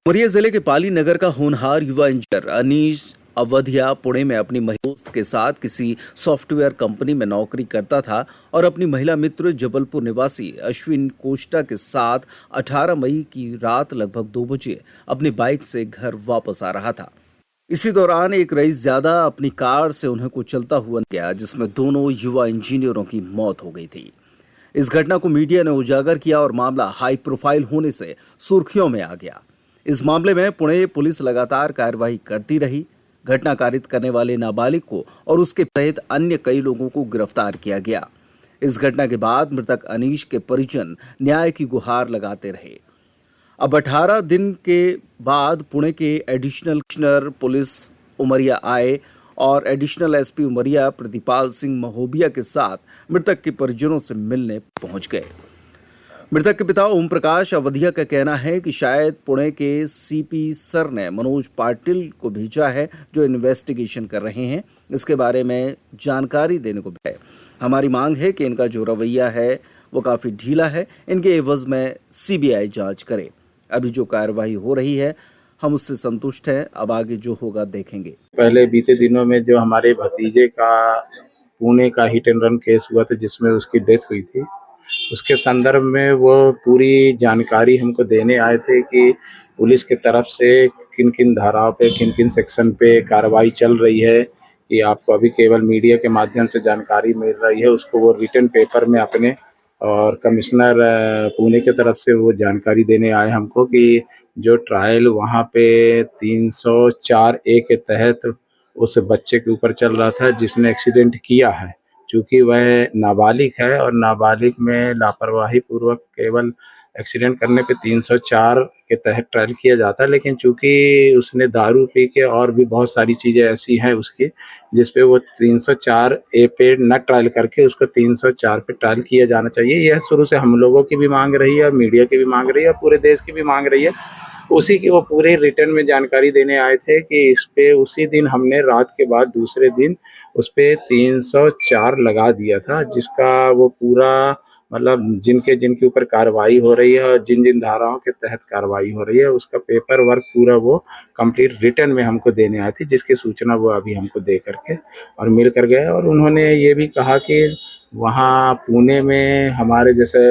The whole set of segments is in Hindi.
उमरिया जिले के पाली नगर का होनहार युवा इंजीनियर अनीश अवधिया पुणे में अपनी महिला दोस्त के साथ किसी सॉफ्टवेयर कंपनी में नौकरी करता था और अपनी महिला मित्र जबलपुर निवासी अश्विन कोष्टा के साथ 18 मई की रात लगभग 2 बजे अपनी बाइक से घर वापस आ रहा था। इसी दौरान एक रईस ज्यादा अपनी कार से उन्हें कुचलता हुआ गया, जिसमें दोनों युवा इंजीनियरों की मौत हो गई थी। इस घटना को मीडिया ने उजागर किया और मामला हाई प्रोफाइल होने से सुर्खियों में आ गया। इस मामले में पुणे पुलिस लगातार कार्रवाई करती रही। घटना कारित करने वाले नाबालिग को और उसके सहित अन्य कई लोगों को गिरफ्तार किया गया। इस घटना के बाद मृतक अनीश के परिजन न्याय की गुहार लगाते रहे। अब 18 दिन के बाद पुणे के एडिशनल कमिश्नर पुलिस उमरिया आए और एडिशनल एसपी उमरिया प्रतिपाल सिंह महोबिया के साथ मृतक के परिजनों से मिलने पहुंच गए। मृतक के पिता ओम प्रकाश अवधिया का कहना है कि शायद पुणे के सीपी सर ने मनोज पाटिल को भेजा है, जो इन्वेस्टिगेशन कर रहे हैं। इसके बारे में जानकारी देने को है। हमारी मांग है कि इनका जो रवैया है वो काफी ढीला है। इनके एवज में सीबीआई जांच करे। अभी जो कार्रवाई हो रही है हम उससे संतुष्ट हैं। अब आगे जो होगा देखेंगे। पहले बीते दिनों में जो हमारे भतीजे का पुणे का हिट एंड रन केस हुआ था, जिसमें उसकी डेथ हुई थी, उसके संदर्भ में वो पूरी जानकारी हमको देने आए थे कि पुलिस की तरफ से किन किन धाराओं पे, किन किन सेक्शन पे कार्रवाई चल रही है। कि आपको अभी केवल मीडिया के माध्यम से जानकारी मिल रही है, उसको वो रिटन पेपर में अपने और कमिश्नर पुणे की तरफ से वो जानकारी देने आए हमको कि जो ट्रायल वहाँ पे 304 ए के तहत उस बच्चे के ऊपर चल रहा था जिसने एक्सीडेंट किया है। चूँकि वह नाबालिग है और नाबालिग में लापरवाही पूर्वक केवल एक्सीडेंट करने पे 304 के तहत ट्रायल किया जाता है, लेकिन चूँकि उसने दारू पी के और भी बहुत सारी चीज़ें ऐसी हैं उसकी जिस पे वो 304 ए पे न ट्रायल करके उसको 304 पे ट्रायल किया जाना चाहिए। यह शुरू से हम लोगों की भी मांग रही है, मीडिया की भी मांग रही है और पूरे देश की भी मांग रही है। उसी की वो पूरे रिटर्न में जानकारी देने आए थे कि इस पे उसी दिन हमने रात के बाद दूसरे दिन उस पे 304 लगा दिया था, जिसका वो पूरा मतलब जिनके जिनके ऊपर कार्रवाई हो रही है और जिन जिन धाराओं के तहत कार्रवाई हो रही है उसका पेपर वर्क पूरा वो कंप्लीट रिटर्न में हमको देने आई थी, जिसकी सूचना वो अभी हमको दे करके और मिल कर गए। और उन्होंने ये भी कहा कि वहाँ पुणे में हमारे जैसे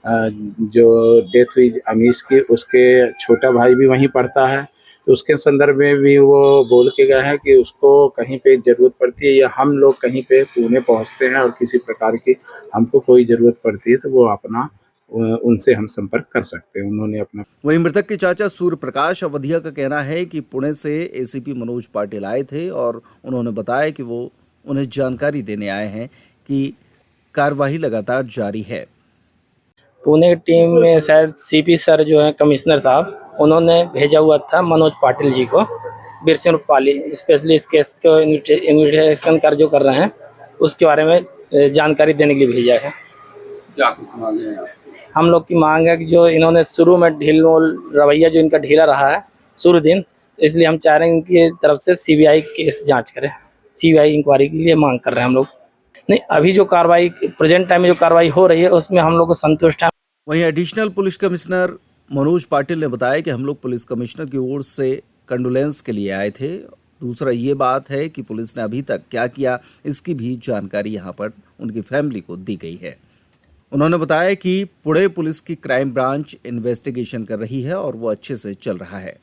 जो डेथ हुई अनीश की, उसके छोटा भाई भी वहीं पढ़ता है, तो उसके संदर्भ में भी वो बोल के गए हैं कि उसको कहीं पे ज़रूरत पड़ती है या हम लोग कहीं पे पुणे पहुंचते हैं और किसी प्रकार की हमको कोई ज़रूरत पड़ती है तो वो अपना उनसे हम संपर्क कर सकते हैं। उन्होंने अपना वहीं मृतक के चाचा सूर्य प्रकाश अवधिया का कहना है कि पुणे से एसीपी मनोज पाटिल आए थे और उन्होंने बताया कि वो उन्हें जानकारी देने आए हैं कि कार्यवाही लगातार जारी है। पुणे की टीम में शायद सीपी सर जो है कमिश्नर साहब, उन्होंने भेजा हुआ था मनोज पाटिल जी को बिरसिंह पाली, स्पेशली इस केस को इन्वेस्टिगेशन कार्य जो कर रहे हैं उसके बारे में जानकारी देने के लिए भेजा है। क्या कुछ मांग रहे हैं? हम लोग की मांग है कि जो इन्होंने शुरू में रवैया जो इनका ढीला रहा है शुरू दिन, इसलिए हम चाह रहे हैं इनकी तरफ से सीबीआई केस जांच करे। सीबीआई इंक्वायरी के लिए मांग कर रहे हैं हम लोग। नहीं, अभी जो कार्रवाई प्रेजेंट टाइम में जो कार्रवाई हो रही है उसमें हम लोग को संतुष्ट है। वहीं additional police commissioner Manoj Patil ने बताया कि हम लोग पुलिस कमिश्नर की ओर से कंडोलेंस के लिए आए थे। दूसरा ये बात है कि पुलिस ने अभी तक क्या किया इसकी भी जानकारी यहाँ पर उनकी फैमिली को दी गई है। उन्होंने बताया कि पुणे पुलिस की क्राइम ब्रांच इन्वेस्टिगेशन कर रही है और वो अच्छे से चल रहा है।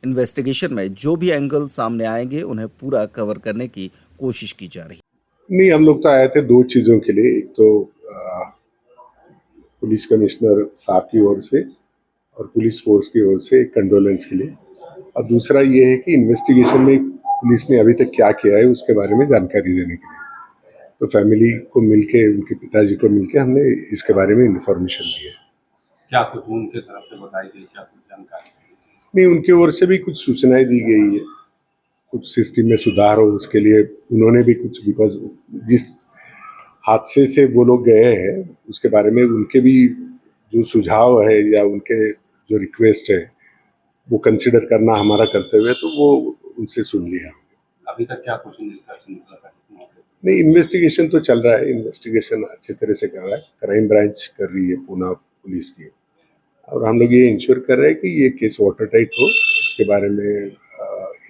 इन्वेस्टिगेशन में जो भी एंगल सामने आएंगे उन्हें पूरा कवर करने की कोशिश की जा रही है। नहीं, हम लोग तो आए थे दो चीज़ों के लिए। एक तो पुलिस कमिश्नर साहब की ओर से और पुलिस फोर्स की ओर से कंडोलेंस के लिए, और दूसरा ये है कि इन्वेस्टिगेशन में पुलिस ने अभी तक क्या किया है उसके बारे में जानकारी देने के लिए। तो फैमिली को मिलके, उनके पिताजी को मिलके हमने इसके बारे में इन्फॉर्मेशन दी है। क्या कुछ उनके तरफ से बताई गई, क्या कुछ जानकारी? नहीं, उनकी ओर से भी कुछ सूचनाएं दी गई है, कुछ सिस्टम में सुधार हो उसके लिए उन्होंने भी कुछ, बिकॉज जिस हादसे से वो लोग गए हैं उसके बारे में उनके भी जो सुझाव है या उनके जो रिक्वेस्ट है वो कंसिडर करना हमारा कर्तव्य है, तो वो उनसे सुन लिया। अभी तक क्या कुछ डिस्कशन निकला था? नहीं, इन्वेस्टिगेशन तो चल रहा है, इन्वेस्टिगेशन अच्छे तरह से कर रहा है, क्राइम ब्रांच कर रही है पूना पुलिस की। और हम लोग ये इंश्योर कर रहे हैं कि ये केस वाटर टाइट हो। इसके बारे में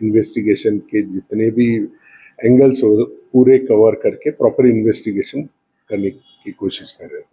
इन्वेस्टिगेशन के जितने भी एंगल्स हो पूरे कवर करके प्रॉपर इन्वेस्टिगेशन करने की कोशिश कर रहे हैं।